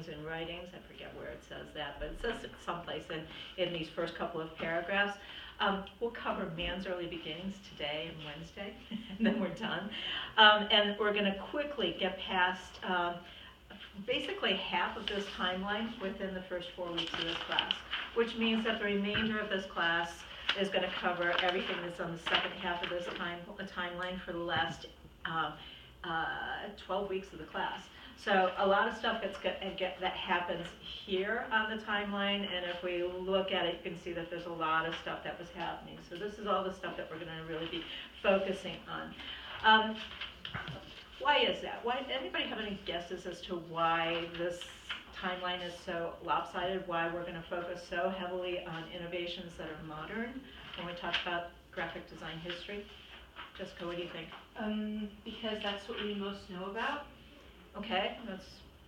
readings and writings. I forget where it says that, but it says it someplace in these first couple of paragraphs. We'll cover man's early beginnings today and Wednesday, and then we're done. And we're going to quickly get past basically half of this timeline within the first 4 weeks of this class, which means that the remainder of this class is going to cover everything that's on the second half of this timeline for the last 12 weeks of the class. So a lot of stuff that happens here on the timeline, and if we look at it, you can see that there's a lot of stuff that was happening. So this is all the stuff that we're going to really be focusing on. Why is that? Anybody have any guesses as to why this timeline is so lopsided, why we're going to focus so heavily on innovations that are modern when we talk about graphic design history? Jessica, what do you think? Because that's what we most know about. Okay, that's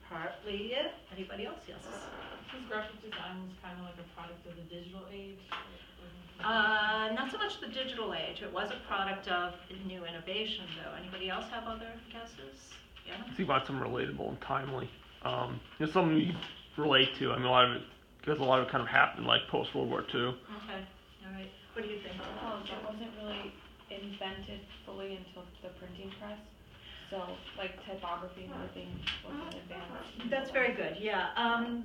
partly it. Anybody else? Yes? Because graphic design was kind of like a product of the digital age? Not so much the digital age. It was a product of new innovation, though. Anybody else have other guesses? Yeah? So you want something relatable and timely. Something you relate to. I mean, a lot of it kind of happened like post-World War II. Okay, all right. What do you think? Oh, that wasn't really invented fully until the printing press. So, like, typography and everything wasn't advanced. That's very good, yeah.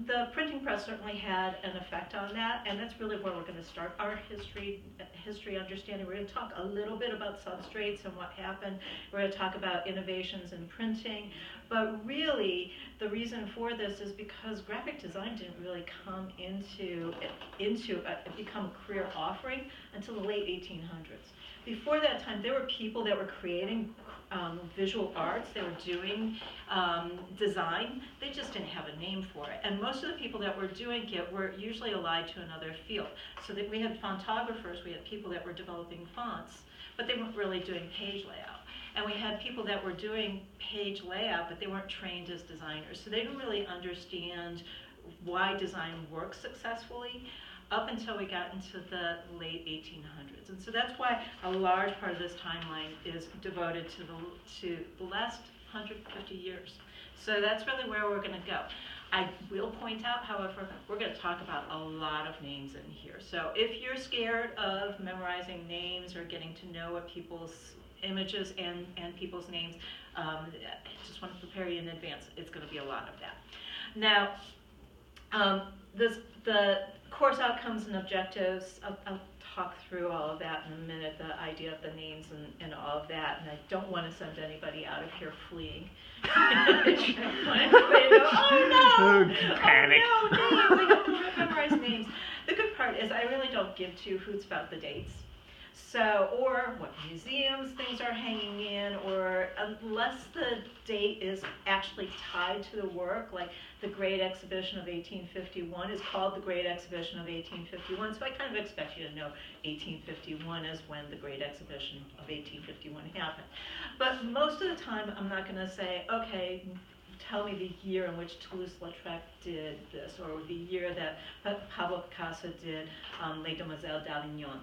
The printing press certainly had an effect on that, and that's really where we're going to start our history understanding. We're going to talk a little bit about substrates and what happened. We're going to talk about innovations in printing. But really, the reason for this is because graphic design didn't really come become a career offering until the late 1800s. Before that time, there were people that were creating visual arts. They were doing design. They just didn't have a name for it. And most of the people that were doing it were usually allied to another field. So that we had photographers, we had people that were developing fonts, but they weren't really doing page layout. And we had people that were doing page layout, but they weren't trained as designers. So they didn't really understand why design works successfully up until we got into the late 1800s. And so that's why a large part of this timeline is devoted to the last 150 years. So that's really where we're going to go. I will point out, however, we're going to talk about a lot of names in here. So if you're scared of memorizing names or getting to know what people's images and people's names, I just want to prepare you in advance. It's going to be a lot of that. Now, the course outcomes and objectives, I'll talk through all of that in a minute, the idea of the names and all of that, and I don't want to send anybody out of here fleeing. Panic. Oh no, names, I have to memorize names. The good part is I really don't give two hoots about the dates. So, or what museums things are hanging in, or unless the date is actually tied to the work, like the Great Exhibition of 1851 is called the Great Exhibition of 1851, so I kind of expect you to know 1851 is when the Great Exhibition of 1851 happened. But most of the time, I'm not going to say, okay, tell me the year in which Toulouse-Lautrec did this, or the year that Pablo Picasso did Les Demoiselles d'Avignon.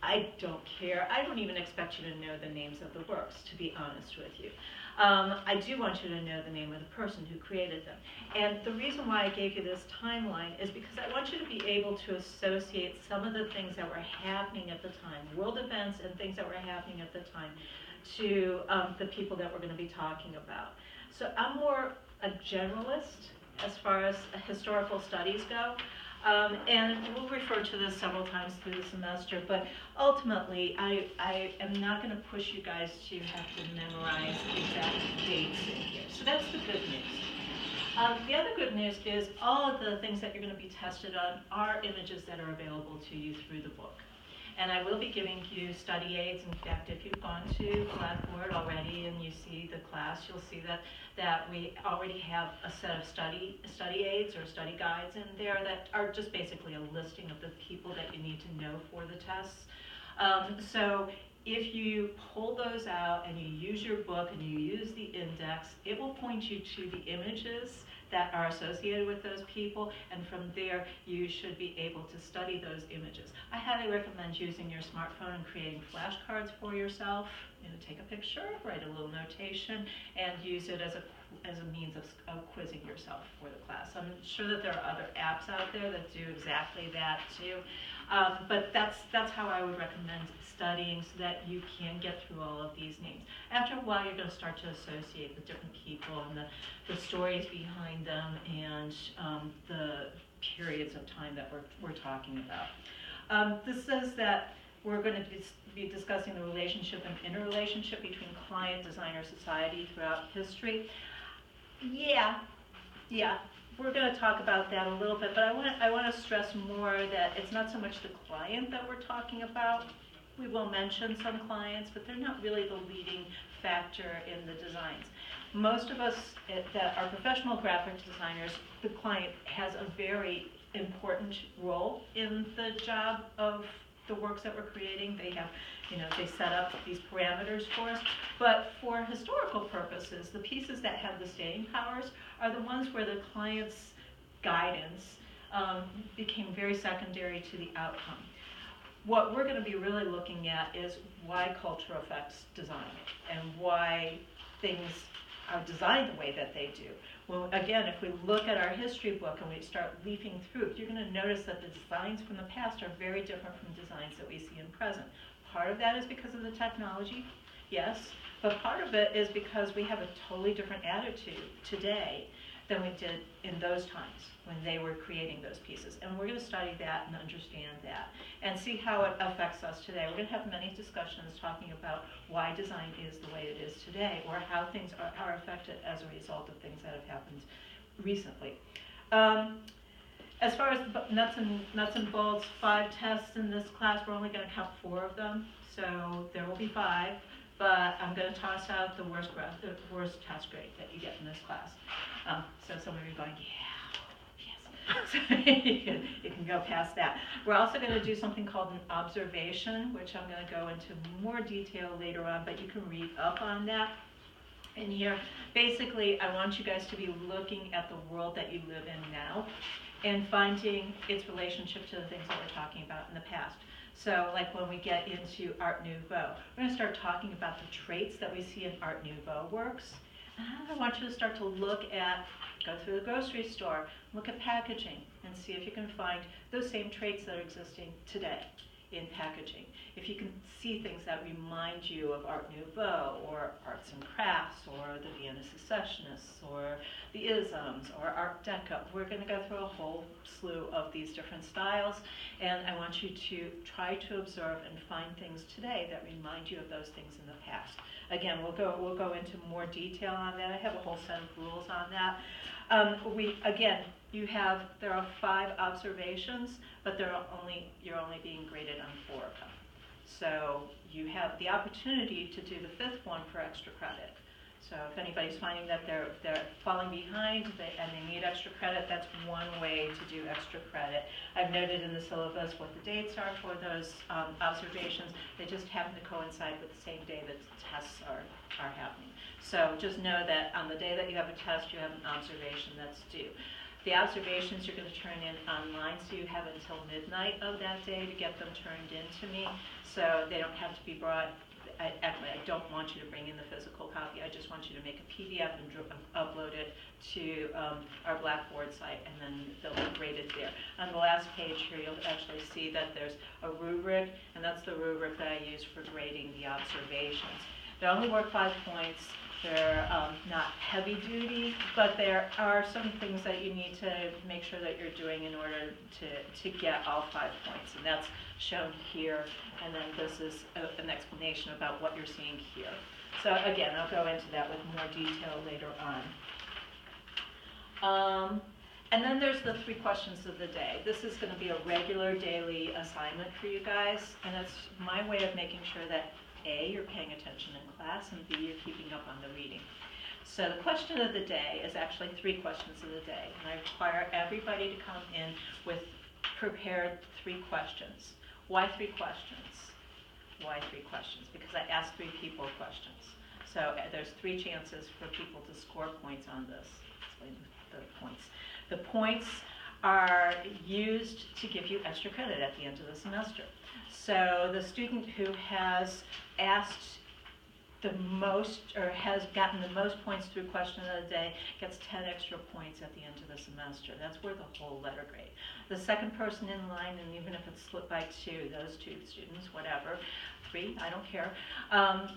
I don't care. I don't even expect you to know the names of the works, to be honest with you. I do want you to know the name of the person who created them. And the reason why I gave you this timeline is because I want you to be able to associate some of the things that were happening at the time, world events and things that were happening at the time, to the people that we're going to be talking about. So I'm more a generalist as far as historical studies go. And we'll refer to this several times through the semester, but ultimately I am not going to push you guys to have to memorize exact dates in here. So that's the good news. The other good news is all of the things that you're going to be tested on are images that are available to you through the book. And I will be giving you study aids. In fact, if you've gone to Blackboard already and you see the class, you'll see that we already have a set of study aids or study guides in there that are just basically a listing of the people that you need to know for the tests. So if you pull those out and you use your book and you use the index, it will point you to the images that are associated with those people, and from there you should be able to study those images. I highly recommend using your smartphone and creating flashcards for yourself. Take a picture, write a little notation, and use it as a as a means of quizzing yourself for the class. I'm sure that there are other apps out there that do exactly that too. But that's how I would recommend studying, so that you can get through all of these names. After a while, you're going to start to associate the different people and the stories behind them, and the periods of time that we're talking about. This says that we're going to be discussing the relationship and interrelationship between client, designer, society throughout history. Yeah, we're going to talk about that a little bit, but I want to stress more that it's not so much the client that we're talking about. We will mention some clients, but they're not really the leading factor in the designs. Most of us that are professional graphic designers, the client has a very important role in the job of the works that we're creating. They have, they set up these parameters for us. But for historical purposes, the pieces that have the staying powers are the ones where the client's guidance became very secondary to the outcome. What we're going to be really looking at is why culture affects design and why things are designed the way that they do. Well, again, if we look at our history book and we start leafing through, you're going to notice that the designs from the past are very different from designs that we see in present. Part of that is because of the technology, yes, but part of it is because we have a totally different attitude today than we did in those times when they were creating those pieces. And we're going to study that and understand that and see how it affects us today. We're going to have many discussions talking about why design is the way it is today, or how things are affected as a result of things that have happened recently. As far as nuts and bolts, 5 tests in this class, we're only going to count 4 of them, so there will be 5. But I'm going to toss out the worst test grade that you get in this class. So some of you are going, yes. So you can go past that. We're also going to do something called an observation, which I'm going to go into more detail later on, but you can read up on that. And here, basically, I want you guys to be looking at the world that you live in now and finding its relationship to the things that we're talking about in the past. So like when we get into Art Nouveau, we're going to start talking about the traits that we see in Art Nouveau works. And I want you to start to go through the grocery store, look at packaging, and see if you can find those same traits that are existing today in packaging. If you can see things that remind you of Art Nouveau, or arts and crafts, or the Vienna Secessionists, or the Isms, or Art Deco. We're going to go through a whole slew of these different styles, and I want you to try to observe and find things today that remind you of those things in the past. Again, we'll go into more detail on that. I have a whole set of rules on that. There are 5 observations, but you're only being graded on 4 of them. So you have the opportunity to do the 5th one for extra credit. So if anybody's finding that they're falling behind and they need extra credit, that's one way to do extra credit. I've noted in the syllabus what the dates are for those observations. They just happen to coincide with the same day that the tests are happening. So just know that on the day that you have a test, you have an observation that's due. The observations you're going to turn in online, so you have until midnight of that day to get them turned in to me. So they don't have to be brought. I don't want you to bring in the physical copy. I just want you to make a PDF and upload it to our Blackboard site, and then they'll be graded there. On the last page here, you'll actually see that there's a rubric, and that's the rubric that I use for grading the observations. They only work 5 points. They're not heavy duty, but there are some things that you need to make sure that you're doing in order to get all 5 points, and that's shown here, and then this is an explanation about what you're seeing here. So again, I'll go into that with more detail later on. And then there's the 3 questions of the day. This is going to be a regular daily assignment for you guys, and it's my way of making sure that A, you're paying attention in class, and B, you're keeping up on the reading. So the question of the day is actually 3 questions of the day, and I require everybody to come in with prepared 3 questions. Why 3 questions? Why 3 questions? Because I asked 3 people questions. So there's 3 chances for people to score points on this. Explain the points. The points are used to give you extra credit at the end of the semester. So the student who has asked the most, or has gotten the most points through question of the day gets 10 extra points at the end of the semester. That's worth a whole letter grade. The second person in line, and even if it's split by 2, those 2 students, whatever, 3, I don't care,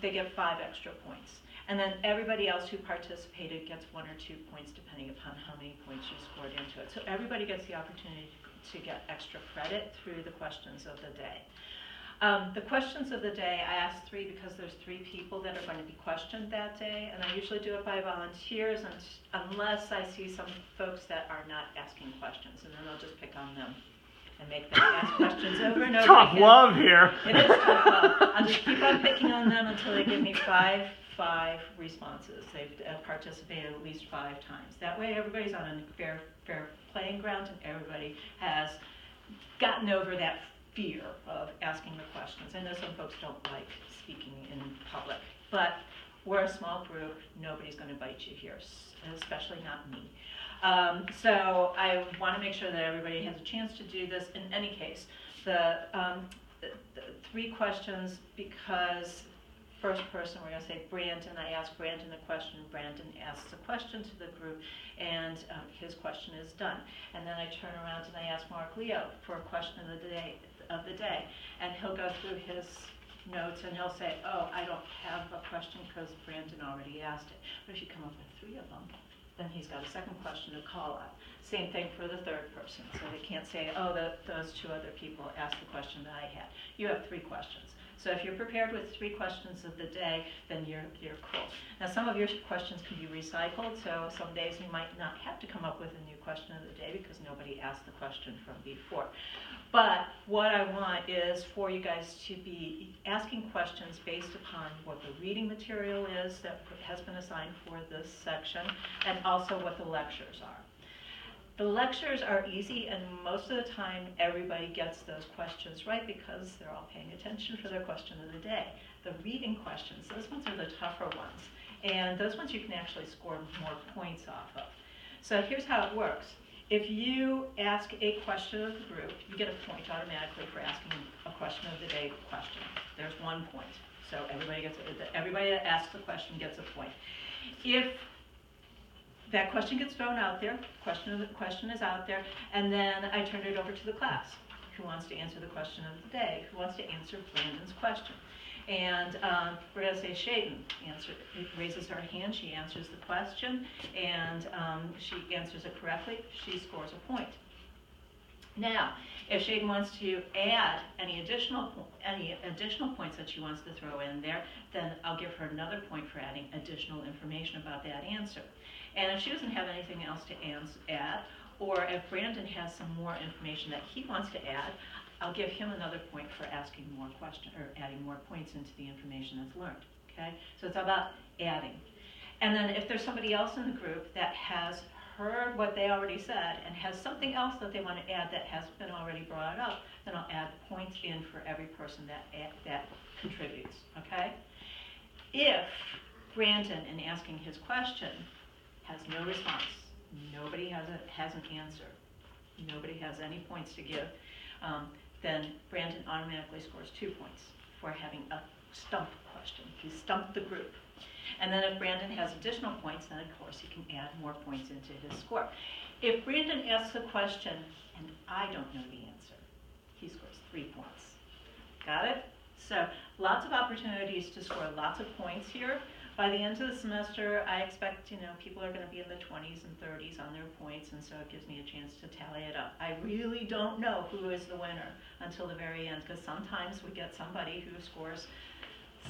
they get 5 extra points. And then everybody else who participated gets 1 or 2 points depending upon how many points you scored into it. So everybody gets the opportunity to get extra credit through the questions of the day. The questions of the day, I asked 3 because there's 3 people that are going to be questioned that day, and I usually do it by volunteers, and unless I see some folks that are not asking questions, and then I'll just pick on them and make them ask questions over and over Tough again. love here. It is tough love. I'll just keep on picking on them until they give me five responses. They've participated at least 5 times. That way everybody's on a fair playing ground, and everybody has gotten over that fear of asking the questions. I know some folks don't like speaking in public, but we're a small group. Nobody's going to bite you here, especially not me. So I want to make sure that everybody has a chance to do this. In any case, the 3 questions, because first person, we're going to say Brandon. I ask Brandon a question. Brandon asks a question to the group, and his question is done. And then I turn around and I ask Mark Leo for a question of the day, and he'll go through his notes and he'll say, oh, I don't have a question because Brandon already asked it. But if you come up with 3 of them, then he's got a second question to call on. Same thing for the third person. So they can't say, oh, those 2 other people asked the question that I had. You have 3 questions. So if you're prepared with 3 questions of the day, then you're cool. Now some of your questions can be recycled, so some days you might not have to come up with a new question of the day because nobody asked the question from before. But what I want is for you guys to be asking questions based upon what the reading material is that has been assigned for this section, and also what the lectures are. The lectures are easy, and most of the time everybody gets those questions right because they're all paying attention for their question of the day. The reading questions, those ones are the tougher ones, and those ones you can actually score more points off of. So here's how it works. If you ask a question of the group, you get a point automatically for asking a question of the day question. There's 1 point. So everybody that asks the question gets a point. If that question gets thrown out there, question is out there, and then I turn it over to the class. Who wants to answer the question of the day? Who wants to answer Brandon's question? And we're going to say Shaden raises her hand, she answers the question, and she answers it correctly, she scores a point. Now, if Shaden wants to add any additional points that she wants to throw in there, then I'll give her another point for adding additional information about that answer. And if she doesn't have anything else to add, or if Brandon has some more information that he wants to add, I'll give him another point for asking more questions or adding more points into the information that's learned. Okay? So it's about adding. And then if there's somebody else in the group that has heard what they already said and has something else that they want to add that has been already brought up, then I'll add points in for every person that contributes. Okay? If Brandon, in asking his question, has no response, nobody has an answer, nobody has any points to give, then Brandon automatically scores 2 points for having a stump question. He stumped the group. And then if Brandon has additional points, then of course he can add more points into his score. If Brandon asks a question and I don't know the answer, he scores 3 points. Got it? So lots of opportunities to score lots of points here. By the end of the semester, I expect, people are going to be in the 20s and 30s on their points, and so it gives me a chance to tally it up. I really don't know who is the winner until the very end, because sometimes we get somebody who scores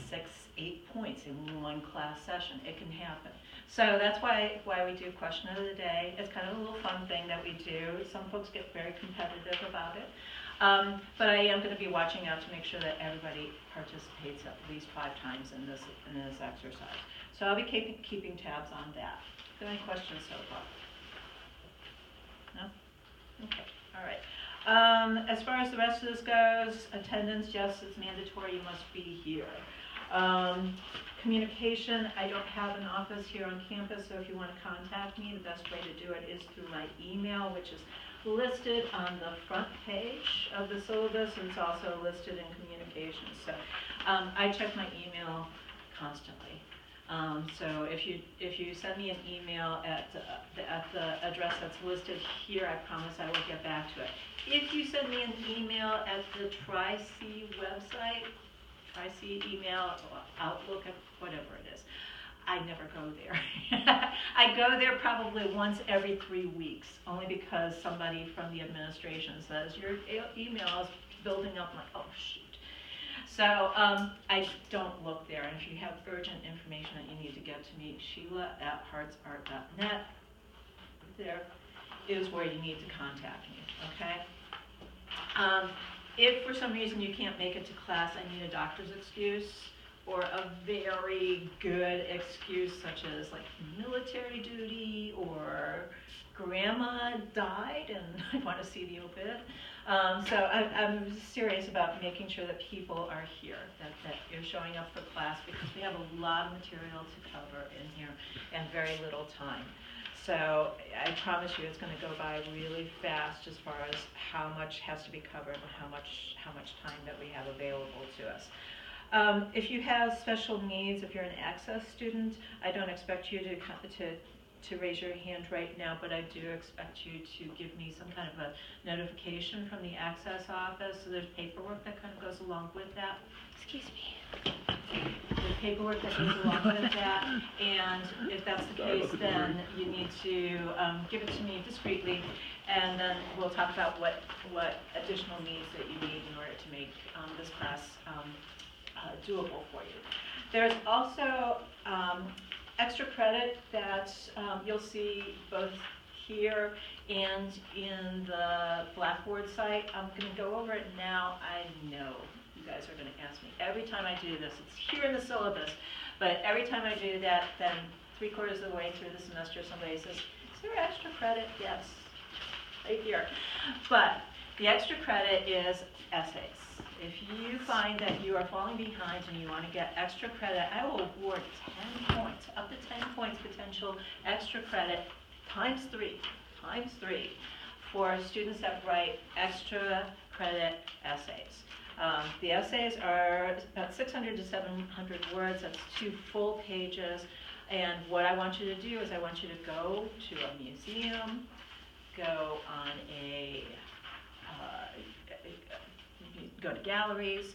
6, 8 points in one class session. It can happen. So that's why we do question of the day. It's kind of a little fun thing that we do. Some folks get very competitive about it. But I am going to be watching out to make sure that everybody participates at least 5 times in this exercise. So I'll be keeping tabs on that. Any questions so far? No? Okay. All right. As far as the rest of this goes, attendance, yes, it's mandatory. You must be here. Communication, I don't have an office here on campus, so if you want to contact me, the best way to do it is through my email, which is listed on the front page of the syllabus, and it's also listed in communications. So I check my email constantly. So if you send me an email at the address that's listed here, I promise I will get back to it. If you send me an email at the Tri-C website, Tri-C email, Outlook, whatever it is, I never go there. I go there probably once every 3 weeks, only because somebody from the administration says, your email is building up. I'm like, oh, shoot. So I don't look there. And if you have urgent information that you need to get to me, Sheila@heartsart.net. There is where you need to contact me, okay? If for some reason you can't make it to class, I need a doctor's excuse, or a very good excuse such as like military duty, or grandma died and I want to see the obit. So I'm serious about making sure that people are here, that you're showing up for class, because we have a lot of material to cover in here and very little time. So I promise you it's going to go by really fast as far as how much has to be covered and how much time that we have available to us. If you have special needs, if you're an Access student, I don't expect you to raise your hand right now, but I do expect you to give me some kind of a notification from the Access office. So there's paperwork that kind of goes along with that. Excuse me. There's paperwork that goes along with that, and if that's the case, then you need to give it to me discreetly, and then we'll talk about what additional needs that you need in order to make this class doable for you. There's also extra credit that you'll see both here and in the Blackboard site. I'm going to go over it now. I know you guys are going to ask me every time I do this. It's here in the syllabus, but every time I do that, then 3/4 of the way through the semester, somebody says, "Is there extra credit?" Yes, right here. But the extra credit is essays. If you find that you are falling behind and you want to get extra credit, I will award 10 points, up to 10 points potential extra credit, times three, for students that write extra credit essays. The essays are about 600 to 700 words. That's 2 full pages. And what I want you to do is I want you to go to a museum, go on go to galleries.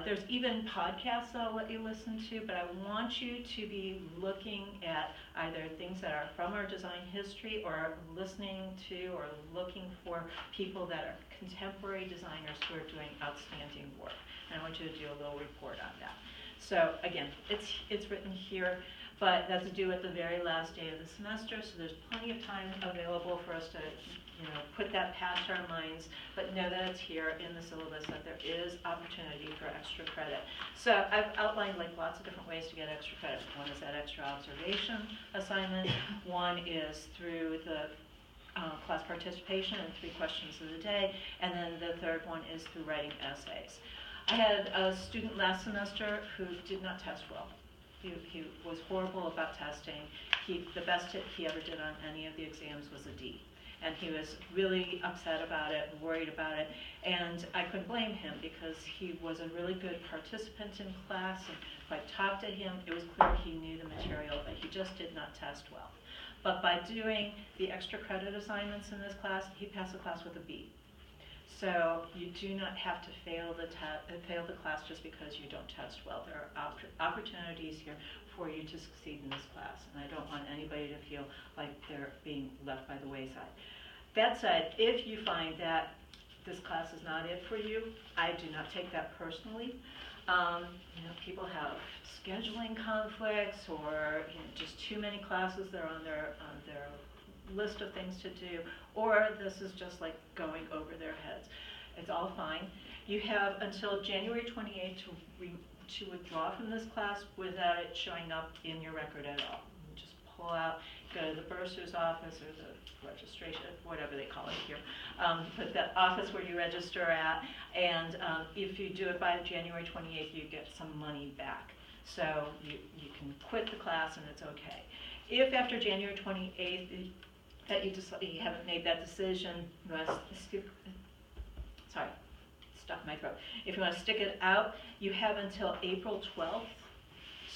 There's even podcasts that I'll let you listen to, but I want you to be looking at either things that are from our design history, or listening to or looking for people that are contemporary designers who are doing outstanding work. And I want you to do a little report on that. So again, it's written here, but that's due at the very last day of the semester, so there's plenty of time available for us to put that past our minds, but know that it's here in the syllabus, that there is opportunity for extra credit. So I've outlined like lots of different ways to get extra credit. One is that extra observation assignment. One is through the class participation and 3 questions of the day. And then the third one is through writing essays. I had a student last semester who did not test well. He was horrible about testing. The best he ever did on any of the exams was a D. And he was really upset about it, worried about it, and I couldn't blame him because he was a really good participant in class, and if I talked to him, it was clear he knew the material, but he just did not test well. But by doing the extra credit assignments in this class, he passed the class with a B. So you do not have to fail the class just because you don't test well. There are opportunities here for you to succeed in this class, and I don't want anybody to feel like they're being left by the wayside. That said, if you find that this class is not it for you, I do not take that personally. People have scheduling conflicts, or just too many classes that are on their list of things to do, or this is just like going over their heads. It's all fine. You have until January 28th to withdraw from this class without it showing up in your record at all. You just pull out, go to the bursar's office or the registration, whatever they call it here, but the office where you register at, and if you do it by January 28th, you get some money back. So you can quit the class and it's okay. If after January 28th that you haven't made that decision, stuck my throat. If you want to stick it out, you have until April 12th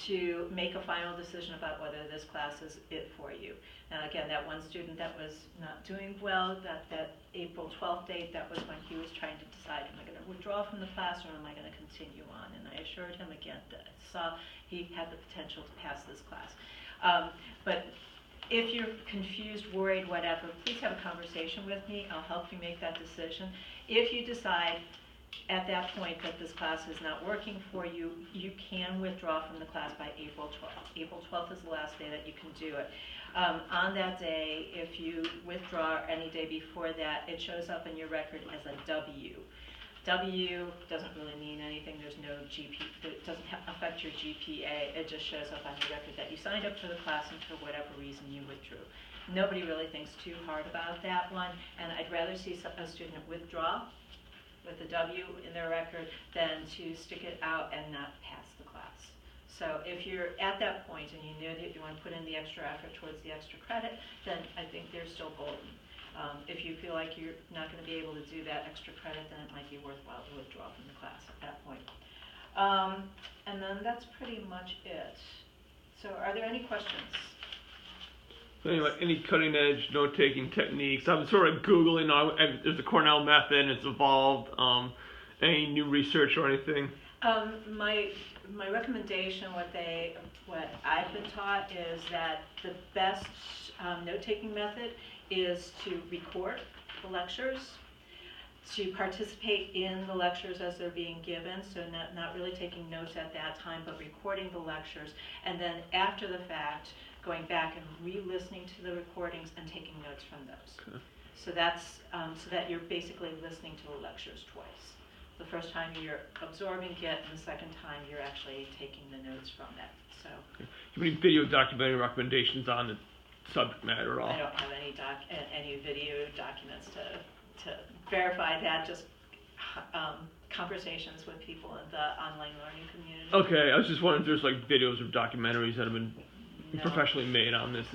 to make a final decision about whether this class is it for you. Now again, that one student that was not doing well, that April 12th date, that was when he was trying to decide, am I going to withdraw from the class or am I going to continue on? And I assured him again that I saw he had the potential to pass this class. But if you're confused, worried, whatever, please have a conversation with me. I'll help you make that decision. If you decide at that point that this class is not working for you, you can withdraw from the class by April 12th. April 12th is the last day that you can do it. On that day, if you withdraw any day before that, it shows up in your record as a W. W doesn't really mean anything. There's no it doesn't affect your GPA. It just shows up on your record that you signed up for the class and for whatever reason you withdrew. Nobody really thinks too hard about that one, and I'd rather see a student withdraw with a W in their record than to stick it out and not pass the class. So if you're at that point and you know that you want to put in the extra effort towards the extra credit, then I think they're still golden. If you feel like you're not going to be able to do that extra credit, then it might be worthwhile to withdraw from the class at that point. And then that's pretty much it. So are there any questions? Anyway, any cutting edge note-taking techniques? I'm sort of Googling, there's the Cornell method, and it's evolved. Any new research or anything? My recommendation, what I've been taught is that the best note-taking method is to record the lectures, to participate in the lectures as they're being given, so not really taking notes at that time, but recording the lectures, and then after the fact, going back and re-listening to the recordings and taking notes from those. Okay. So that's so that you're basically listening to the lectures twice. The first time you're absorbing it, and the second time you're actually taking the notes from that. So. Okay. Do you have any video documentary recommendations on the subject matter at all? I don't have any video documents to verify that. Just conversations with people in the online learning community. Okay, I was just wondering if there's like videos or documentaries that have been No. professionally made on this.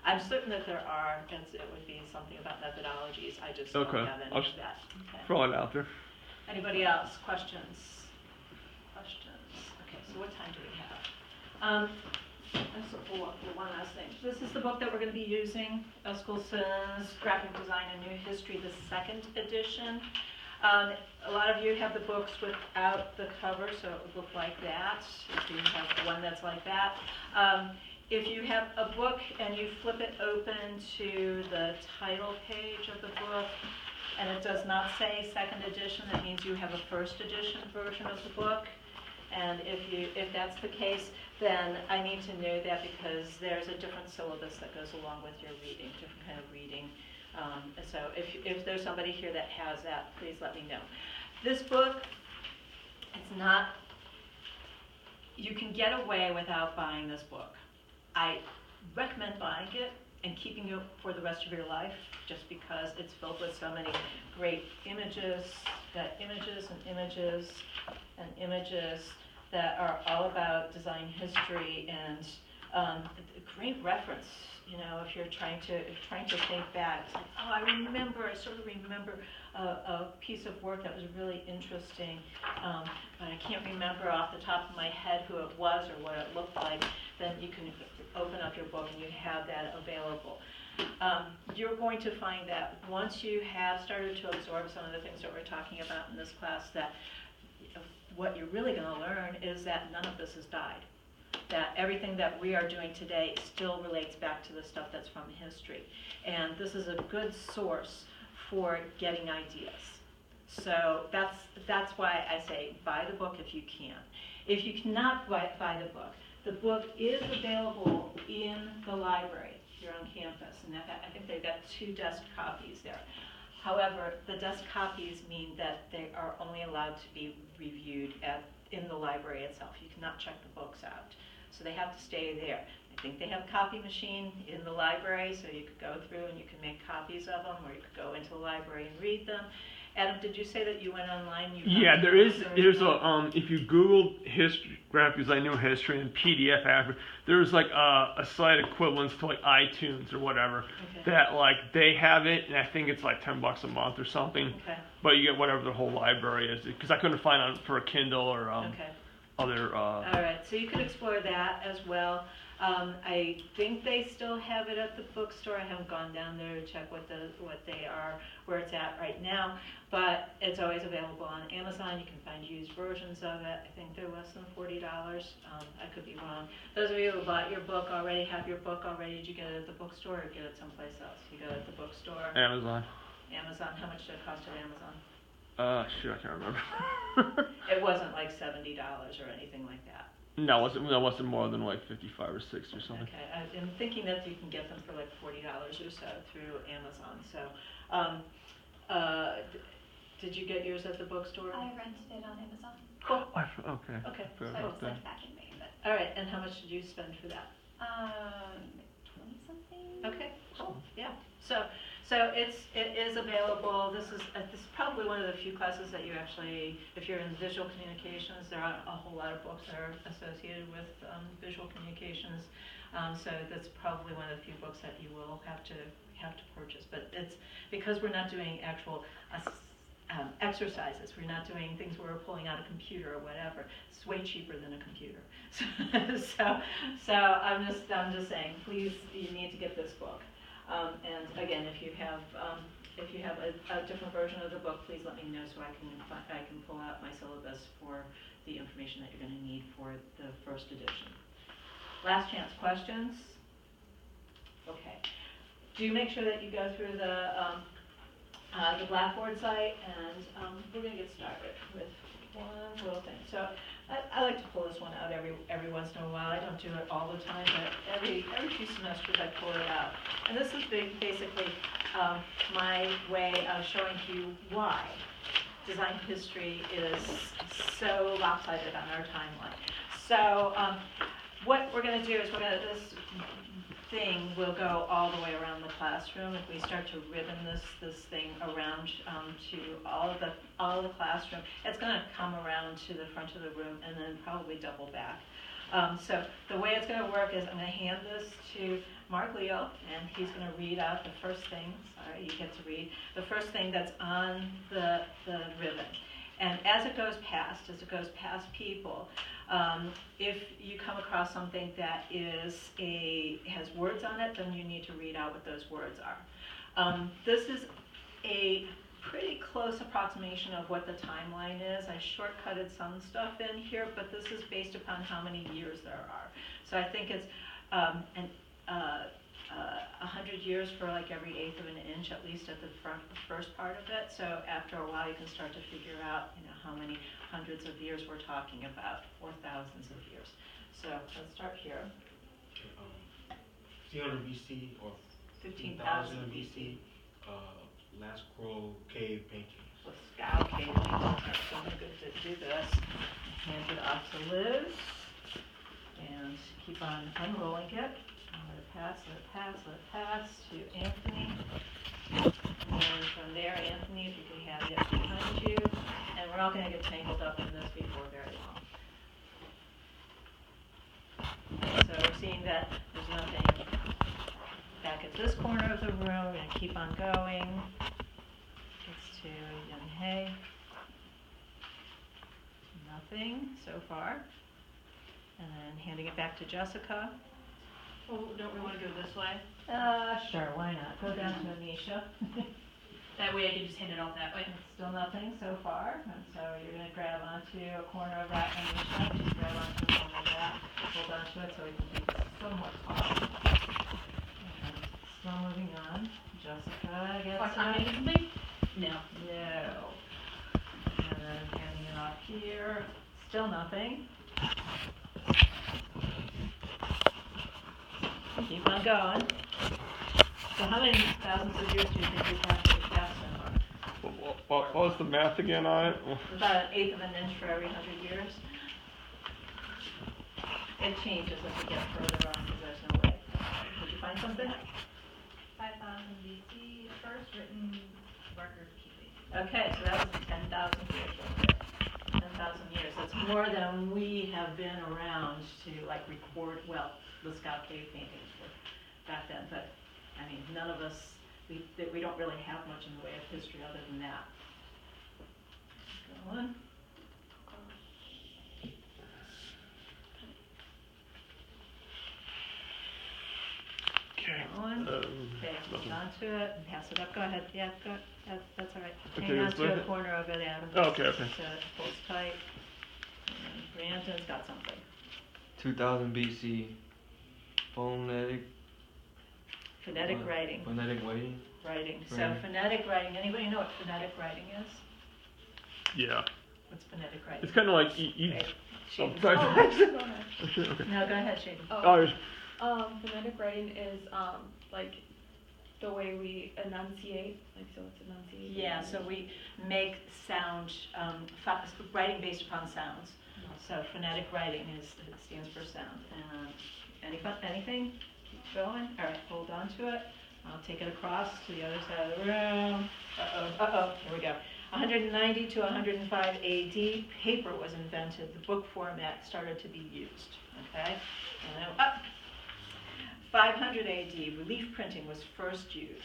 I'm certain that there are, and it would be something about methodologies. I just Okay. don't have any I'll of that. Okay. throw it out there. Anybody else? Questions? Okay, so what time do we have? Let's pull up the one last thing. This is the book that we're going to be using, Eskilsson's Graphic Design and New History, the second edition. A lot of you have the books without the cover, so it would look like that, if you have one that's like that. If you have a book and you flip it open to the title page of the book, and it does not say second edition, that means you have a first edition version of the book. And if that's the case, then I need to know that because there's a different syllabus that goes along with your reading, different kind of reading. So if there's somebody here that has that, please let me know. This book, it's not, you can get away without buying this book. I recommend buying it and keeping it for the rest of your life, just because it's filled with so many great images, images that are all about design history and great reference. You know, if you're trying to think back, it's like, oh, I sort of remember a piece of work that was really interesting, but I can't remember off the top of my head who it was or what it looked like. Then you can open up your book and you have that available. You're going to find that once you have started to absorb some of the things that we're talking about in this class, that what you're really going to learn is that none of this has died. That everything that we are doing today still relates back to the stuff that's from history. And this is a good source for getting ideas. So that's why I say buy the book if you can. If you cannot buy the book is available in the library here on campus. And I think they've got 2 desk copies there. However, the desk copies mean that they are only allowed to be reviewed in the library itself. You cannot check the books out. So they have to stay there. I think they have a copy machine in the library, so you could go through and you can make copies of them, or you could go into the library and read them. Adam, did you say that you went online? Yeah, there's a if you Google history, graphic design, new history, and PDF after, there's like a site equivalent to like iTunes or whatever, that like they have it, and I think it's like $10 a month or something. Okay. But you get whatever the whole library is, because I couldn't find it for a Kindle or Okay. other. All right, so you could explore that as well. I think they still have it at the bookstore. I haven't gone down there to check what they are, where it's at right now, but it's always available on Amazon. You can find used versions of it. I think they're less than $40. I could be wrong. Those of you who bought your book already, have your book already, did you get it at the bookstore or get it someplace else? You got it at the bookstore? Amazon. Amazon, how much did it cost at Amazon? Shoot, I can't remember. It wasn't like $70 or anything like that. No, it wasn't more than like 55 or 60 or something. Okay, I'm thinking that you can get them for like $40 or so through Amazon, so, did you get yours at the bookstore? I rented it on Amazon, Cool, Okay. okay, so Fair it enough was then. like back in May, but, all right, and how much did you spend for that? 20 something? Okay, cool, yeah, so it is available. This is probably one of the few classes that you actually, if you're in visual communications, there aren't a whole lot of books that are associated with visual communications. So that's probably one of the few books that you will have to purchase. But it's because we're not doing actual exercises. We're not doing things where we're pulling out a computer or whatever. It's way cheaper than a computer. So I'm just saying, please, you need to get this book. And again, if you have a different version of the book, please let me know so I can pull out my syllabus for the information that you're going to need for the first edition. Last chance questions. Okay. Do make sure that you go through the Blackboard site, and we're going to get started with one little thing. So I like to pull this one out every once in a while. I don't do it all the time, but every few semesters I pull it out. And this is basically my way of showing to you why design history is so lopsided on our timeline. So what we're going to do is this thing will go all the way around the classroom. If we start to ribbon this thing around to all of the classroom, it's going to come around to the front of the room and then probably double back. So the way it's going to work is I'm going to hand this to Mark Leo, and he's going to read out the first thing. Sorry, you get to read the first thing that's on the ribbon. And as it goes past people, if you come across something that has words on it, then you need to read out what those words are. This is a pretty close approximation of what the timeline is. I shortcutted some stuff in here, but this is based upon how many years there are. So I think it's 100 years for like every 1/8 of an inch, at least at the first part of it. So after a while, you can start to figure out, how many hundreds of years we're talking about, or thousands of years. So let's start here. 300 BC or 15,000 BC. Lascaux cave painting. Lascaux cave painting. So I'm going to do this. Hand it off to Liz, and keep on unrolling it. Let it pass to Anthony. And from there, Anthony, if you can have it behind you. And we're all going to get tangled up in this before very long. So we're seeing that there's nothing back at this corner of the room. We're going to keep on going. Gets to Young Hay. Nothing so far. And then handing it back to Jessica. Well, don't we want to go this way? Sure, why not? Go down to Anisha. That way I can just hand it off that way. Still nothing so far, and so you're going to grab onto a corner of that Anisha. Just grab onto a corner of that, hold onto it so we can keep it somewhat taut. And still moving on. Jessica gets Watch, I'm it. getting something? No. No. And then handing it off here. Still nothing. Keep on going. So how many thousands of years do you think we've actually passed so far? What was the math again on it? About 1/8 of an inch for every 100 years. It changes as we get further on because there's no way. Did you find something? 5,000 BC, first written record keeping. Okay, so that was 10,000 years right there. 10,000 years. That's more than we have been around to record, Lascaux cave paintings were back then, but I mean, none of us, we don't really have much in the way of history other than that. Go on. going? Okay, hold nothing. on to it and pass it up. Go ahead. Yeah, that's all right. Okay, Hang on this to a way? corner of it, Adam. Oh, okay, okay. So it pulls tight. And Brandon's got something. 2000 BC. Phonetic writing. Phonetic writing. So Right. phonetic writing. Anybody know what phonetic writing is? Yeah. What's phonetic writing? It's kind of like you. Okay. Oh, Shaden. sorry. Go ahead. Oh, shit, okay. No, go ahead, Shaden. Oh, there's- Phonetic writing is like the way we enunciate, like so it's enunciation. Yeah, so we make sound, writing based upon sounds. So phonetic writing stands for sound. Anything? Keep going. All right, hold on to it. I'll take it across to the other side of the room. Here we go. 190 to 105 AD, paper was invented. The book format started to be used. Okay? And then up. 500 AD, relief printing was first used.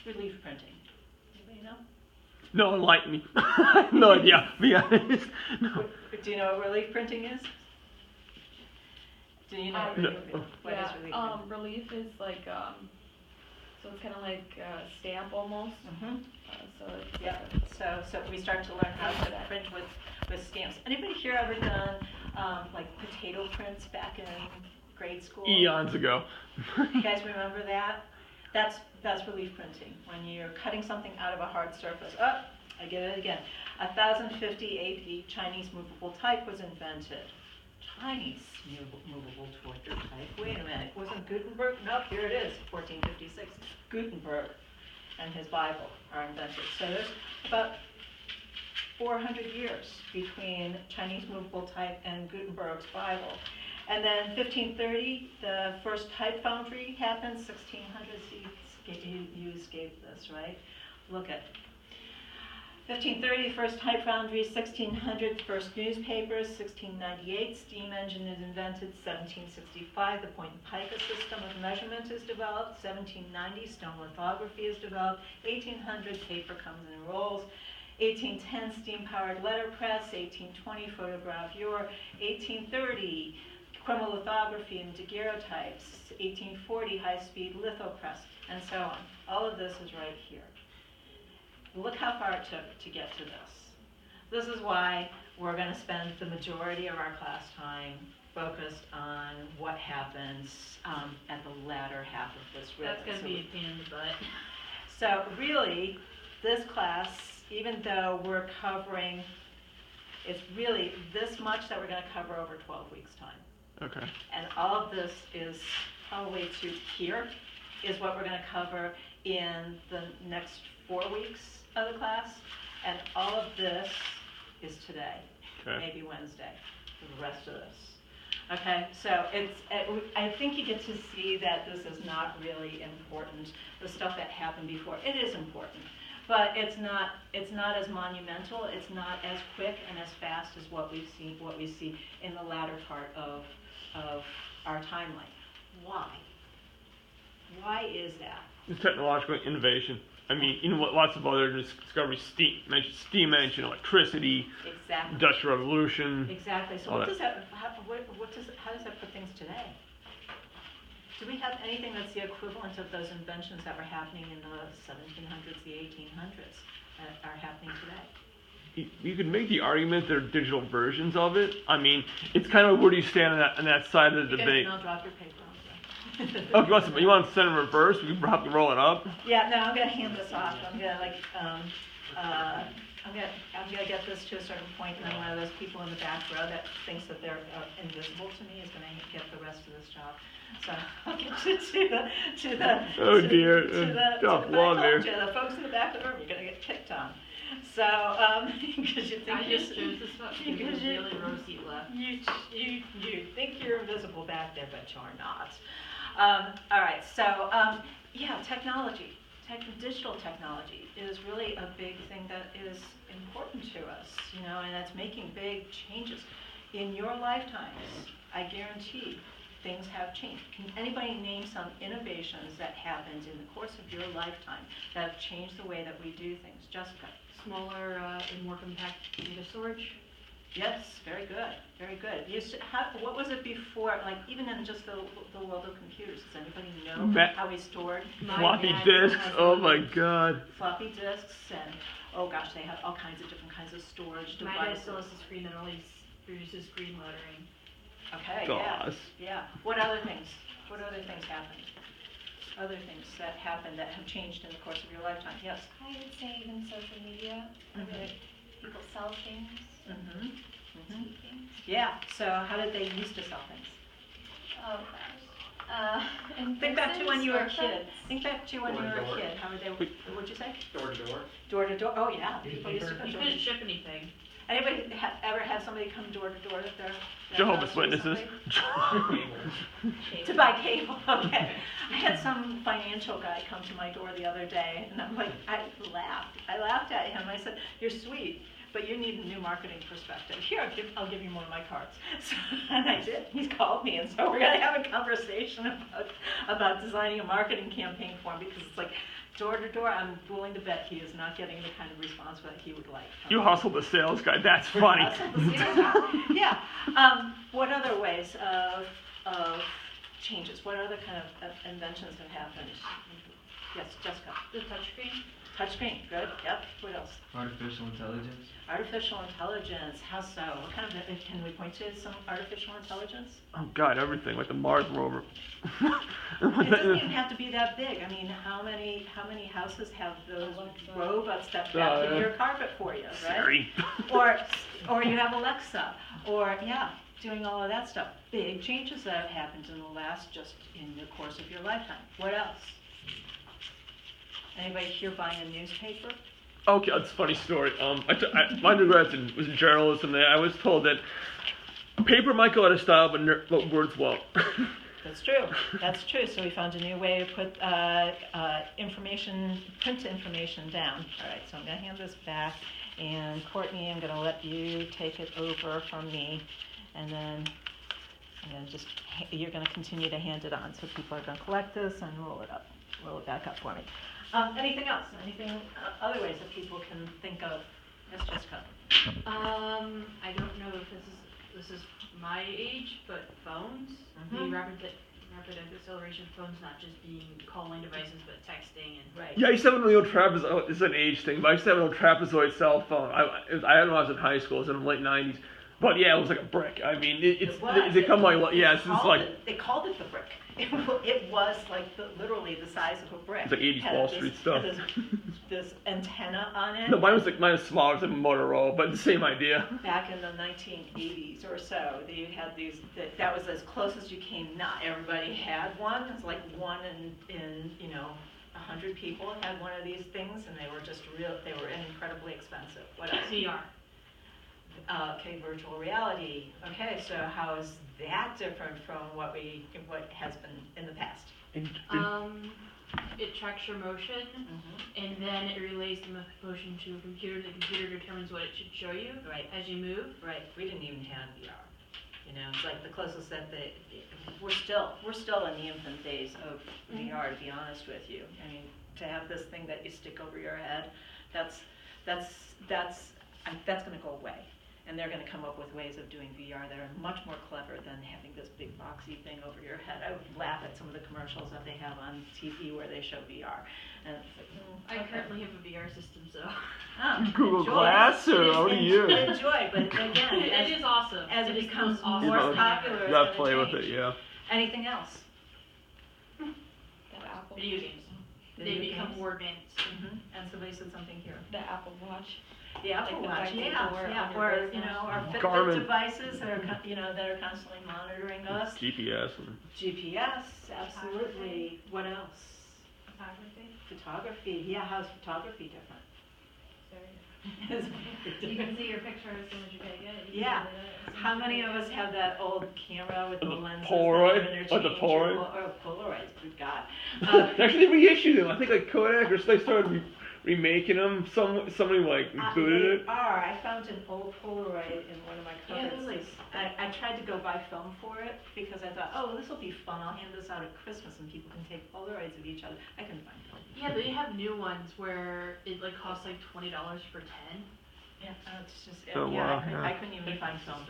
Relief printing. Anybody know? No, enlighten me. No idea. Be honest. No. Do you know what relief printing is? Do you know what No. relief is? What is relief printing? Relief is like so it's kind of like a stamp almost. Mhm. So it's Yeah, so we start to learn how to print with stamps. Anybody here ever done like potato prints back in grade school? Eons ago. You guys remember that? That's relief printing, when you're cutting something out of a hard surface. Oh, I get it again. 1050 AD, Chinese movable type was invented. Chinese movable type. Wait a minute, wasn't Gutenberg? Nope, here it is, 1456. Gutenberg and his Bible are invented. So there's about 400 years between Chinese movable type and Gutenberg's Bible. And then 1530, the first type foundry happened. 1600s, you escaped this, right? Look at 1530, first type foundry. 1600, first newspapers. 1698, steam engine is invented. 1765, the point and pica system of measurement is developed. 1790, stone lithography is developed. 1800, paper comes in rolls. 1810, steam-powered letterpress. 1820, photogravure. 1830, chromolithography and daguerreotypes. 1840, high-speed lithopress, and so on. All of this is right here. Look how far it took to get to this. This is why we're going to spend the majority of our class time focused on what happens at the latter half of this ribbon. That's gonna be a pain in the butt. So really, this class, even though we're covering, it's really this much that we're going to cover over 12 weeks' time. Okay. And all of this is probably to here is what we're going to cover in the next 4 weeks of the class. And all of this is today, Okay. maybe Wednesday, for the rest of this. Okay, so I think you get to see that this is not really important, the stuff that happened before. It is important, but it's not as monumental, it's not as quick and as fast as what we see in the latter part of our timeline. Why? Why is that? It's technological innovation. I mean, lots of other discoveries. Steam engine, electricity, Exactly. industrial revolution. Exactly. So all how that. does that put things today? Do we have anything that's the equivalent of those inventions that were happening in the 1700s, the 1800s, that are happening today? You could make the argument they're digital versions of it. I mean, it's kind of where do you stand on that side of the You guys debate. can all drop your paper. Oh, you want to send in reverse? We can probably roll it up. Yeah, no, I'm gonna hand this off. I'm gonna get this to a certain point, and then one of those people in the back row that thinks that they're invisible to me is gonna get the rest of this job. So I'll get you to the. Oh, to- dear. To the, Tough to the, I love told here. you, the folks in the back of the room, you're gonna get picked on. So, because you think I you're. just chose this one because it was because you- really rosy left. You think you're invisible back there, but you're not. All right, so yeah, technology, digital technology is really a big thing that is important to us, and that's making big changes. In your lifetimes, I guarantee things have changed. Can anybody name some innovations that happened in the course of your lifetime that have changed the way that we do things? Jessica? Smaller and more compact data storage. Yes, very good, very good. What was it before, like even in just the world of computers, does anybody know how we stored Floppy dad disks. has Oh one. my god. floppy disks and, oh gosh, they have all kinds of different kinds of storage My dad devices. still has a screen that only produces green lettering. Okay, yeah, Gosh. yeah. What other things happened? Other things that happened that have changed in the course of your lifetime? Yes? I would say even social media, where people sell things, Mm-hmm. Mm-hmm. see things. Yeah, so how did they used to sell things? Oh gosh. In Think back to person, when you were a storefronts? kid. Think back to when you were a Door-to-door. kid. How were they, what'd you say? Door to door. Door to door? Oh, yeah. People used to Newspaper. come You door couldn't to ship anything. Anybody ever have somebody come door to door at their Jehovah's house Witnesses. recently? To buy cable, okay. I had some financial guy come to my door the other day, and I'm like, I laughed at him. I said, "You're sweet, but you need a new marketing perspective. Here, I'll give you one of my cards." So, and I did. He's called me, and so we're gonna have a conversation about designing a marketing campaign for him, because it's like door to door. I'm willing to bet he is not getting the kind of response that he would like. You hustled the sales guy. That's funny. Yeah. What other ways of changes? What other kind of inventions have happened? Yes, Jessica. The touchscreen? Touchscreen, good. Yep. What else? Artificial intelligence. Artificial intelligence. How so? What kind of can we point to some artificial intelligence? Oh god, everything like the Mars rover. It doesn't even have to be that big. I mean, how many houses have those Alexa. robots that vacuum yeah. your carpet for you, right? Siri. Or you have Alexa, or yeah, doing all of that stuff. Big changes that have happened in the last, just in the course of your lifetime. What else? Anybody here buying a newspaper? Okay, that's a funny story. My undergrad was in journalism. And I was told that paper might go out of style, but words won't. That's true. That's true. So we found a new way to put print information down. All right. So I'm going to hand this back, and Courtney, I'm going to let you take it over from me, and then I'm going to you're going to continue to hand it on. So people are going to collect this and roll it back up for me. Anything else? Anything other ways that people can think of? Yes, Jessica. I don't know if this is my age, but phones, Mhm. the rapid acceleration of phones, not just being calling devices, but texting and. Right. Yeah, I used to have an old trapezoid. This is an age thing, but I used to have an old trapezoid cell phone. I had it when I was in high school. It was in the late '90s. But yeah, it was like a brick. I mean, they come like yeah, it's just like They called it the brick. It was like literally the size of a brick. It's like 80s Had Wall this- Street had stuff. This antenna on it. no, mine was smaller. It was like a Motorola, but the same idea. Back in the 1980s or so, you had these. That was as close as you came. Not everybody had one. It's like one in 100 people had one of these things, and they were just They were incredibly expensive. What else? VR. Okay, virtual reality. Okay, so how is that different from what has been in the past? It tracks your motion, and then it relays the motion to a computer. The computer determines what it should show you Right. as you move. Right. We didn't even have VR. It's like the closest that we're still in the infant days of VR. To be honest with you, I mean, to have this thing that you stick over your head, that's going to go away. And they're going to come up with ways of doing VR that are much more clever than having this big boxy thing over your head. I would laugh at some of the commercials that they have on TV where they show VR. And it's like, I okay. currently have a VR system, so. Google Enjoy. Glass, or what do you? Enjoy, but again, It is awesome. as it is the becomes most awesome more thing popular, ever. it's Not gonna play with change. it, yeah. Anything else? The Apple, Video games. They Video become games? more advanced. And somebody said something here. the Apple Watch. The Apple the Watch, Fitbit yeah, or yeah, on your or, wrist our Fitbit Garmin. devices that are, that are constantly monitoring us. GPS. And GPS, absolutely. What else? Photography. Photography, yeah, how's photography different? You can see your picture as soon as you take it. You can Yeah. edit it as soon as How you many take of it. us have that old camera with the The lenses? Polaroid? That are Like the Polaroid? interchangeable? Oh, Polaroids, good God. Actually, they reissued them. I think like Kodak or they started remaking them. Somebody like included They it. are. I found an old Polaroid in one of my Yeah, cupboards. they're like- I tried to go buy film for it because I thought, oh, this will be fun. I'll hand this out at Christmas and people can take Polaroids of each other. I couldn't find film. Yeah, they have new ones where it like costs like $20 for 10. Yeah, it's just, Oh, yeah, wow, yeah. I couldn't even find film,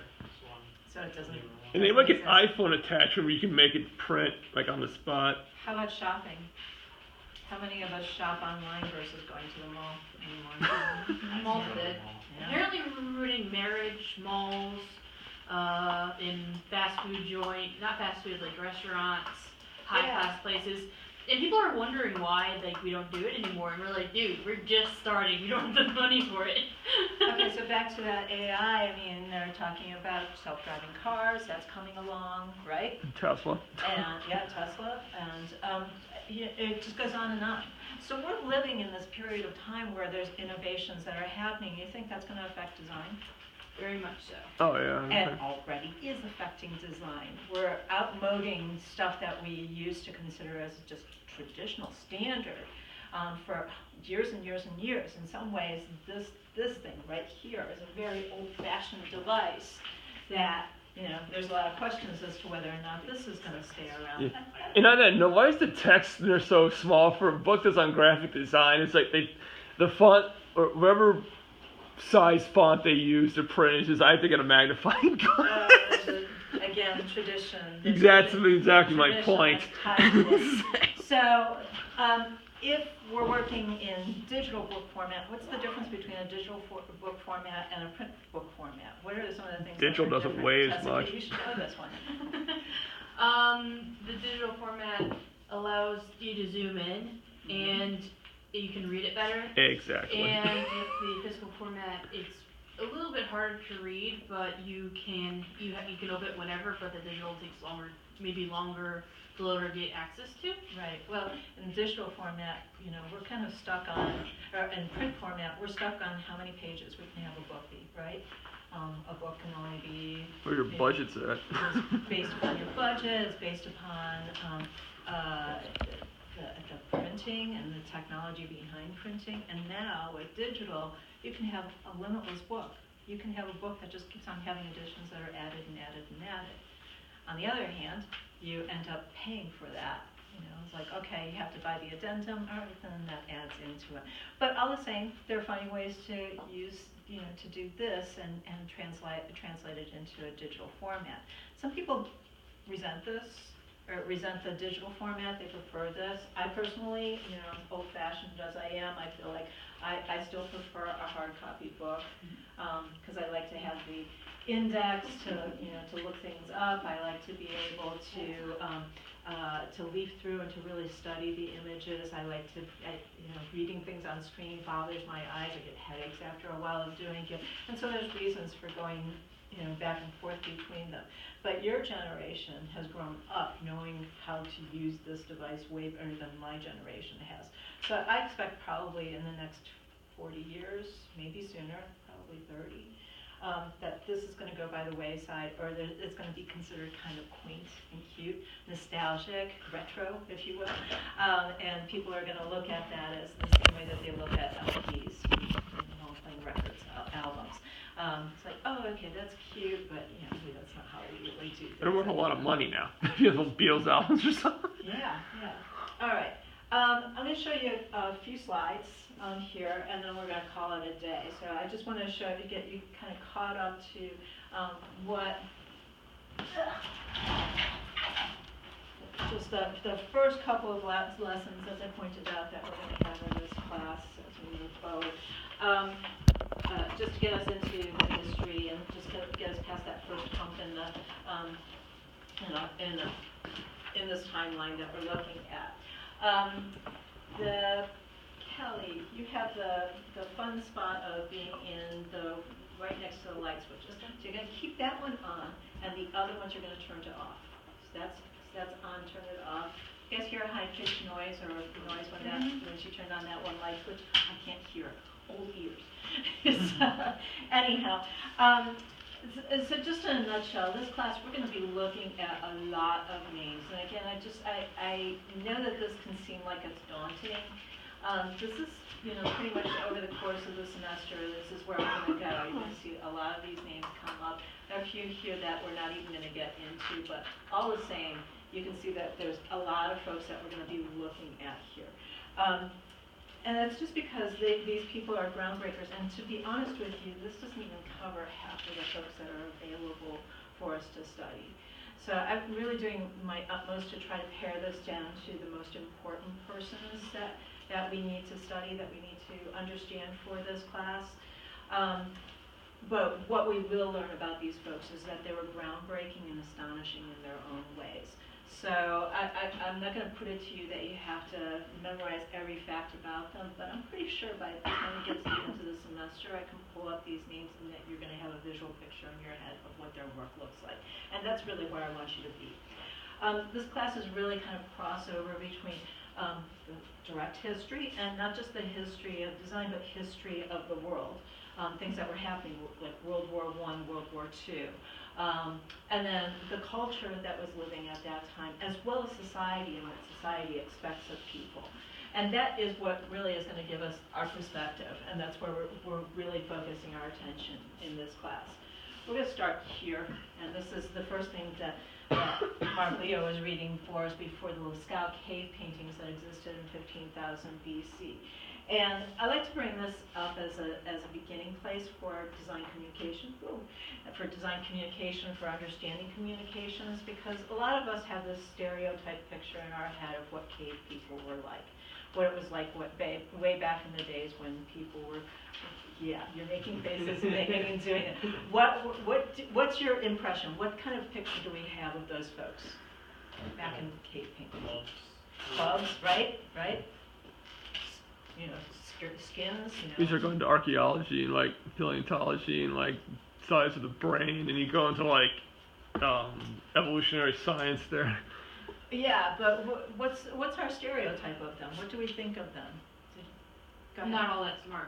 so it doesn't. And they have like an doesn't exist. iPhone attachment where you can make it print like on the spot. How about shopping? How many of us shop online versus going to the mall anymore? Malls did. Yeah. Apparently we're ruining marriage, malls, in fast food not fast food, like restaurants, high class places. And people are wondering why, like, we don't do it anymore. And we're like, dude, we're just starting. We don't have the money for it. Okay, so back to that AI, I mean, they're talking about self-driving cars, that's coming along, right? Tesla. And, yeah, Tesla, and it just goes on and on. So we're living in this period of time where there's innovations that are happening. You think that's gonna affect design? Very much so. Oh yeah. And already is affecting design. We're outmoding stuff that we used to consider as just traditional standard for years and years and years. In some ways, this thing right here is a very old-fashioned device that, you know, there's a lot of questions as to whether or not this is going to stay around. Yeah. And on that note, why is the text there so small for a book that's on graphic design? It's like the font or whatever size font they use to print is just, I think, a magnifying glass. Again, tradition. Exactly my Tradition point. that's tied to this. So, if we're working in digital book format, what's the difference between a digital book format and a print book format? What are some of the things Digital that are doesn't different? weigh as Jessica, much. You should know this one. The digital format allows you to zoom in and you can read it better. Exactly. And with the physical format, it's a little bit harder to read, but you can open it whenever. But the digital takes longer, maybe longer to load or get access to. Right, well, in digital format, you know, we're kind of stuck on, or in print format, we're stuck on how many pages we can have a book be, right? A book can only be. Where your budget's at. It's based upon your budget, it's based upon the printing and the technology behind printing. And now with digital, you can have a limitless book. You can have a book that just keeps on having additions that are added and added and added. On the other hand, you end up paying for that. You know, it's like, okay, you have to buy the addendum, all right, then that adds into it. But all the same, they're finding ways to use, you know, to do this and translate it into a digital format. Some people resent this, or resent the digital format, they prefer this. I personally, you know, old-fashioned as I am, I feel like I still prefer a hard copy book, because I like to have the index to, you know, to look things up. I like to be able to leaf through and to really study the images. I like to, you know, reading things on screen bothers my eyes. I get headaches after a while of doing it. And so there's reasons for going, you know, back and forth between them. But your generation has grown up knowing how to use this device way better than my generation has. So I expect probably in the next 40 years, maybe sooner, probably 30, that this is going to go by the wayside, or that it's going to be considered kind of quaint and cute, nostalgic, retro, if you will. And people are going to look at that as the same way that they look at LPs, playing records, albums. It's like, oh, okay, that's cute, but you know, that's not how we really do things. They're worth a lot of money now. You know, those Beatles albums or something. Yeah, yeah. All right. I'm going to show you a few slides on here, and then we're going to call it a day. So I just want to get you kind of caught up to what, just the first couple of lessons, as I pointed out, that we're going to have in this class as we move forward. Just to get us into the history and just to get us past that first hump in this timeline that we're looking at. Kelly, you have the fun spot of being in right next to the light switches. So you're going to keep that one on, and the other ones you're going to turn to off. So that's on, turn it off. You guys hear a high-pitched noise or noise when she turned on that one light switch? I can't hear. Old ears. Anyhow, so just in a nutshell, this class we're going to be looking at a lot of names. And again, I know that this can seem like it's daunting. This is, you know, pretty much over the course of the semester, this is where we're going to go. You're going to see a lot of these names come up. There are a few here that we're not even going to get into, but all the same, you can see that there's a lot of folks that we're going to be looking at here. And that's just because these people are groundbreakers, and to be honest with you, this doesn't even cover half of the folks that are available for us to study. So I'm really doing my utmost to try to pare this down to the most important persons that we need to study, that we need to understand for this class. But what we will learn about these folks is that they were groundbreaking and astonishing in their own ways. So I'm not going to put it to you that you have to memorize every fact about them, but I'm pretty sure by the time it gets into the semester, I can pull up these names and that you're going to have a visual picture in your head of what their work looks like. And that's really where I want you to be. This class is really kind of crossover between the direct history and not just the history of design, but history of the world. Things that were happening like World War I, World War II. And then the culture that was living at that time, as well as society and what society expects of people. And that is what really is going to give us our perspective, and that's where we're really focusing our attention in this class. We're going to start here, and this is the first thing that Mark Leo was reading for us before the Lascaux cave paintings that existed in 15,000 BC. And I like to bring this up as a beginning place for design communication, for design communication, for understanding communications, because a lot of us have this stereotype picture in our head of what cave people were like, what it was like way back in the days when people were, yeah, you're making faces and doing it. What's your impression? What kind of picture do we have of those folks back in cave painting? Clubs, right? You know, skins, you know. These are going to archaeology and like paleontology and like size of the brain, and you go into like evolutionary science there. Yeah, but what's our stereotype of them? What do we think of them? Go ahead. Not all that smart.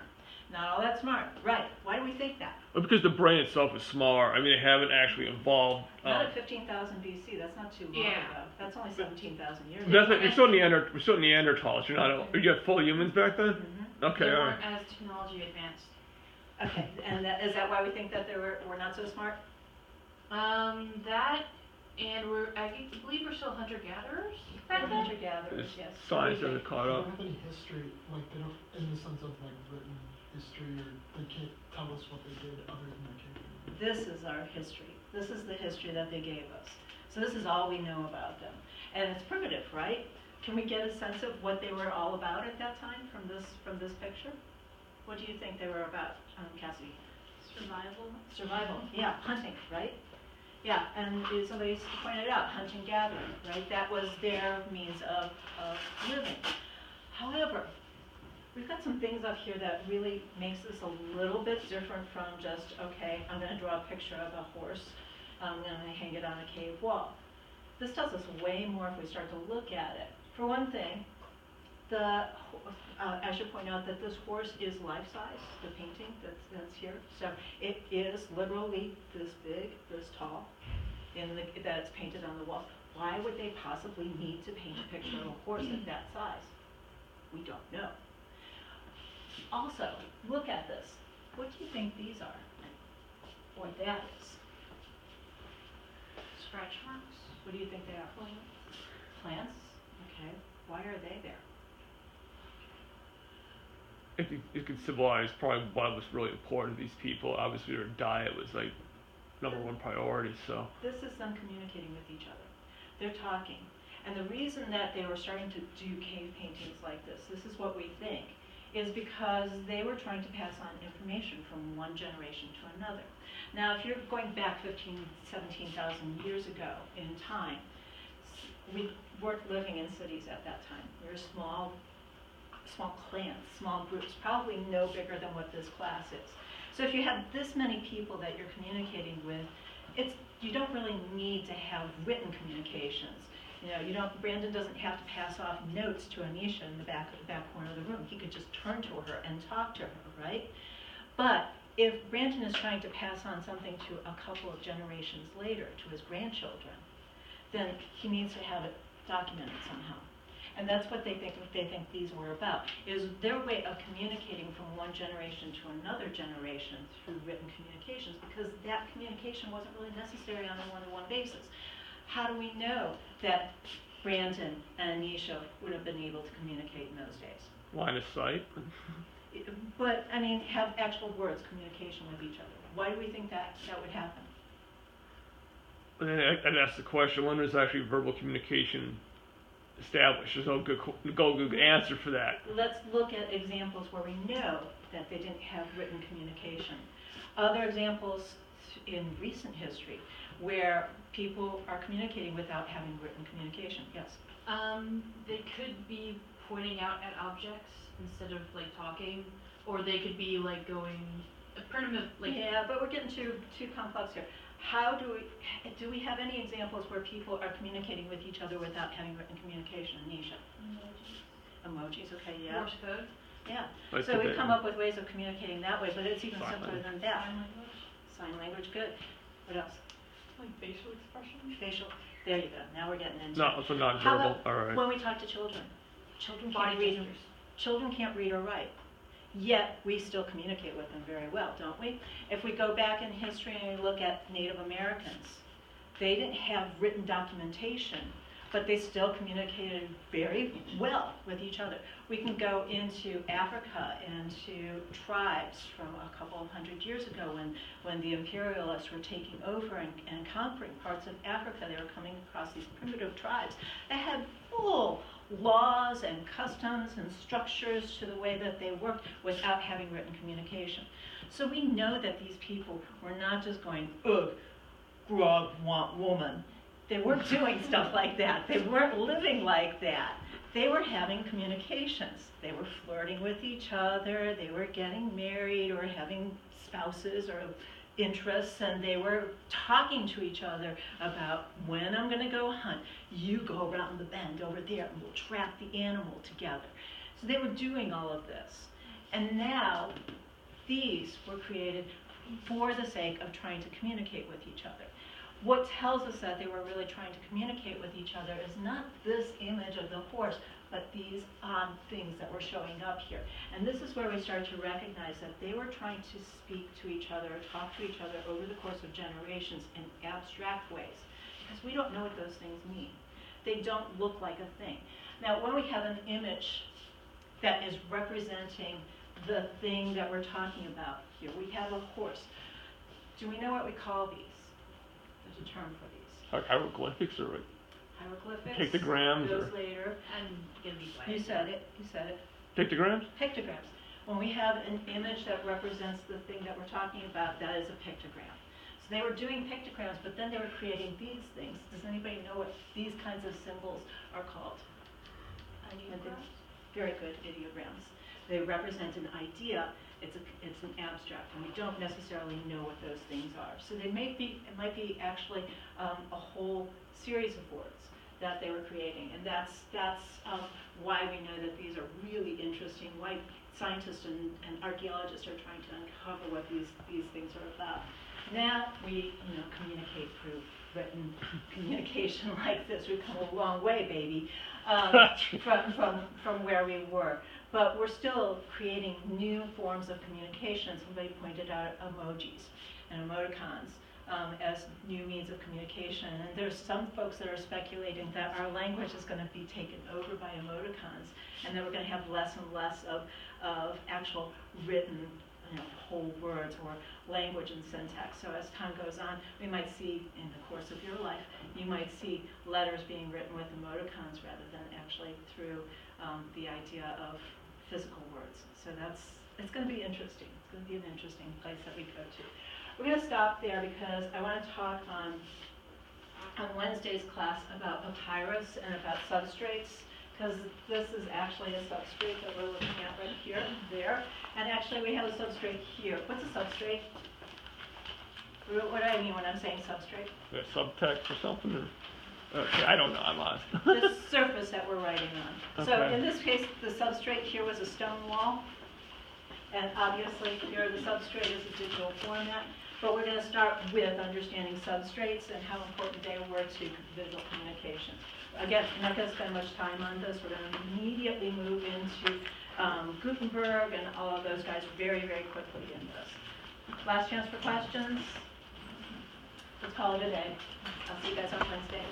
Not all that smart, right? Why do we think that? Well, because the brain itself is smart. I mean, they haven't actually evolved. Not at 15,000 BC. That's not too long Yeah. ago. That's only 17,000 years That's ago. like, we're still Neanderthals. You're not. You had full humans back then. Mm-hmm. Okay, They all weren't right. as technology advanced. Okay, and is that why we think that we're not so smart? That, and I believe we're still hunter-gatherers back then. Hunter-gatherers, It's yes. science hasn't caught They up. don't have any history, like they don't, in the sense of like written history, or they can't tell us what they did other than their cave. This is our history. This is the history that they gave us. So this is all we know about them. And it's primitive, right? Can we get a sense of what they were all about at that time from this picture? What do you think they were about, Cassidy? Survival, yeah, hunting, right? Yeah, and somebody pointed out, hunting gathering, right? That was their means of living. However, we've got some things up here that really makes this a little bit different from just, okay, I'm going to draw a picture of a horse, I'm going to hang it on a cave wall. This tells us way more if we start to look at it. For one thing, I should point out that this horse is life-size, the painting that's here. So it is literally this big, this tall, that it's painted on the wall. Why would they possibly need to paint a picture of a horse at that size? We don't know. Also, look at this. What do you think these are? Or that is? Scratch marks. What do you think they are? Plants? Okay. Why are they there? It could symbolize probably what was really important to these people. Obviously, their diet was like #1 priority. So This is them communicating with each other. They're talking. And the reason that they were starting to do cave paintings like this is what we think, is because they were trying to pass on information from one generation to another. Now, if you're going back 17,000 years ago in time, we weren't living in cities at that time. We were small clans, small groups, probably no bigger than what this class is. So if you have this many people that you're communicating with, you don't really need to have written communications. Brandon doesn't have to pass off notes to Anisha in the back corner of the room. He could just turn to her and talk to her, right? But if Brandon is trying to pass on something to a couple of generations later, to his grandchildren, then he needs to have it documented somehow. And that's what they think these were about, is their way of communicating from one generation to another generation through written communications, because that communication wasn't really necessary on a one-to-one basis. How do we know that Brandon and Anisha would have been able to communicate in those days? line of sight. But, I mean, have actual words, communication with each other. Why do we think that would happen? And that's the question. When was actually verbal communication established? There's no good answer for that. Let's look at examples where we know that they didn't have written communication. Other examples in recent history where people are communicating without having written communication. Yes? They could be pointing out at objects instead of like talking, or they could be like going primitive, like Yeah, but we're getting too complex here. How do we have any examples where people are communicating with each other without having written communication? Nisha? Emojis, okay, yeah. Morse code. Yeah. Like So we've today. come up with ways of communicating that way, but it's even Sign simpler language. than that. Sign language, Sign language, good. What else? like facial expressions. Facial, there you go, now we're getting into No, so How nonverbal. about All right. when we talk to children? Children Body can't read, gestures. children can't read or write, yet we still communicate with them very well, don't we? If we go back in history and we look at Native Americans, they didn't have written documentation, but they still communicated very well with each other. We can go into Africa and to tribes from a couple of hundred years ago when the imperialists were taking over and conquering parts of Africa. They were coming across these primitive tribes that had full laws and customs and structures to the way that they worked without having written communication. So we know that these people were not just going, ugh, grub, want woman. They weren't doing stuff like that. They weren't living like that. They were having communications. They were flirting with each other. They were getting married or having spouses or interests, and they were talking to each other about when I'm going to go hunt. You go around the bend over there and we'll track the animal together. So they were doing all of this. And now these were created for the sake of trying to communicate with each other. What tells us that they were really trying to communicate with each other is not this image of the horse, but these odd things that were showing up here. And this is where we start to recognize that they were trying to speak to each other, talk to each other over the course of generations in abstract ways, because we don't know what those things mean. They don't look like a thing. Now, when we have an image that is representing the thing that we're talking about here, we have a horse. Do we know what we call these? There's a term for these. Like hieroglyphics or like Hieroglyphics. pictograms Goes or later. I'm gonna be quiet. You said it. You said it. pictograms? Pictograms. When we have an image that represents the thing that we're talking about, that is a pictogram. So they were doing pictograms, but then they were creating these things. Does anybody know what these kinds of symbols are called? Ideograms? Very good, ideograms. They represent an idea. It's an abstract, and we don't necessarily know what those things are. So it might be actually a whole series of words that they were creating, and that's why we know that these are really interesting. Why scientists and archaeologists are trying to uncover what these things are about. Now we communicate through written communication like this. We've come a long way, baby, from where we were. But we're still creating new forms of communication. Somebody pointed out emojis and emoticons as new means of communication. And there's some folks that are speculating that our language is going to be taken over by emoticons, and that we're going to have less and less of actual written whole words or language and syntax. So as time goes on, we might see in the course of your life, you might see letters being written with emoticons rather than actually through the idea of physical words. So it's going to be interesting. It's going to be an interesting place that we go to. We're going to stop there because I want to talk on Wednesday's class about papyrus and about substrates, because this is actually a substrate that we're looking at right here, there, and actually we have a substrate here. What's a substrate? What do I mean when I'm saying substrate? Subtext or something? Or, okay, I don't know. I'm lost. The surface that we're writing on. So Okay. in this case, the substrate here was a stone wall, and obviously here the substrate is a digital format. But we're going to start with understanding substrates and how important they were to visual communication. Again, I'm not going to spend much time on this. We're going to immediately move into Gutenberg and all of those guys very, very quickly in this. Last chance for questions. Let's call it a day. I'll see you guys on Wednesday.